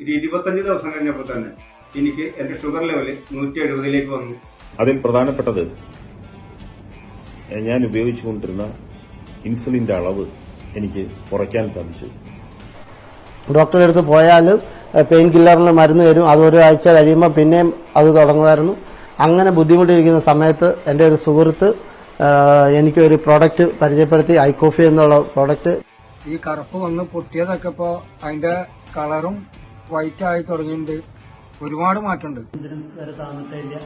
ഒരു 25 ദിവസം കഴിഞ്ഞപ്പോൾ തന്നെ എനിക്ക് എന്റെ ഷുഗർ ലെവല് 170 വന്നു. അതിൽ പ്രധാനപ്പെട്ടത് ഞാൻ ഉപയോഗിച്ചുകൊണ്ടിരുന്ന ഇൻസുലിന്റെ അളവ് എനിക്ക് കുറയ്ക്കാൻ സാധിച്ചു. ഡോക്ടറുടെ അടുത്ത് പോയാൽ പെയിൻ കില്ലറിന് മരുന്ന് തരും. അത് ഒരാഴ്ച കഴിയുമ്പോൾ പിന്നെയും അത് തുടങ്ങുമായിരുന്നു. അങ്ങനെ ബുദ്ധിമുട്ടിയിരിക്കുന്ന സമയത്ത് എൻ്റെ ഒരു സുഹൃത്ത് എനിക്കൊരു പ്രോഡക്റ്റ് പരിചയപ്പെടുത്തി, ഐക്കോഫി എന്നുള്ള പ്രോഡക്റ്റ്. ഈ കറുപ്പ് വന്ന് പൊട്ടിയതൊക്കെ ഇപ്പോ അതിന്റെ കളറും വൈറ്റ് ആയി തുടങ്ങിയിട്ടുണ്ട്. ഒരുപാട് മാറ്റമുണ്ട്. വരെ താന്നിട്ടില്ല.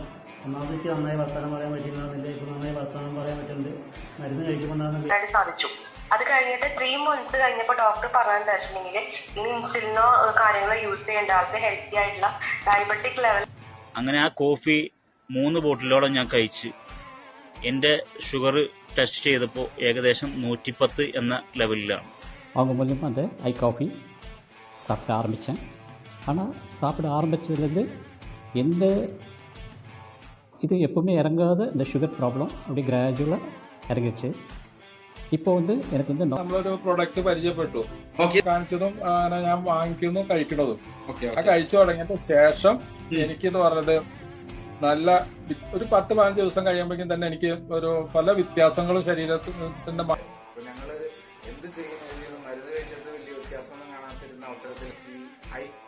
ഒന്നാമത് നന്നായി വർത്തമാനം പറയാൻ പറ്റുന്നില്ല. ഇപ്പൊ നന്നായി വർത്തമാനം പറയാൻ പറ്റുന്നുണ്ട്. മരുന്ന് കഴിക്കുമ്പോൾ സാധിച്ചു. അത് കഴിഞ്ഞിട്ട് 3 months കഴിഞ്ഞപ്പോൾ ഡോക്ടർ പറഞ്ഞതെന്ന് വെച്ചിട്ടുണ്ടെങ്കിൽ ഇനി ഇൻസുലിനോ കാര്യങ്ങളോ യൂസ് ചെയ്യേണ്ട, ആൾക്ക് ഹെൽത്തി ആയിട്ടുള്ള ഡയബറ്റിക് ലെവൽ. അങ്ങനെ ആ കോഫി 3 ബോട്ടിലോളം ഞാൻ കഴിച്ച് എൻ്റെ ഷുഗർ ടെസ്റ്റ് ചെയ്തപ്പോൾ ഏകദേശം 110 എന്ന ലെവലിലാണ്. அவங்க மூலியமாக அந்த ஐ காஃபி சாப்பிட ஆரம்பித்தேன். ஆனால் சாப்பிட ஆரம்பித்ததுலேருந்து எந்த இது எப்பவுமே இறங்காத இந்த சுகர் ப்ராப்ளம் அப்படி கிராஜுவலாக இறங்கிடுச்சு. ഇപ്പോൾ എനിക്ക് നമ്മളൊരു പ്രൊഡക്റ്റ് പരിചയപ്പെട്ടു, കാണിച്ചതും ഞാൻ വാങ്ങിക്കുന്നു കഴിക്കുന്നതും. ആ കഴിച്ചു തുടങ്ങിയതിന് ശേഷം എനിക്കെന്ന് പറഞ്ഞത് നല്ല ഒരു 10-15 ദിവസം കഴിയുമ്പോഴേക്കും തന്നെ എനിക്ക് ഒരു പല വ്യത്യാസങ്ങളും ശരീരത്തിന്റെ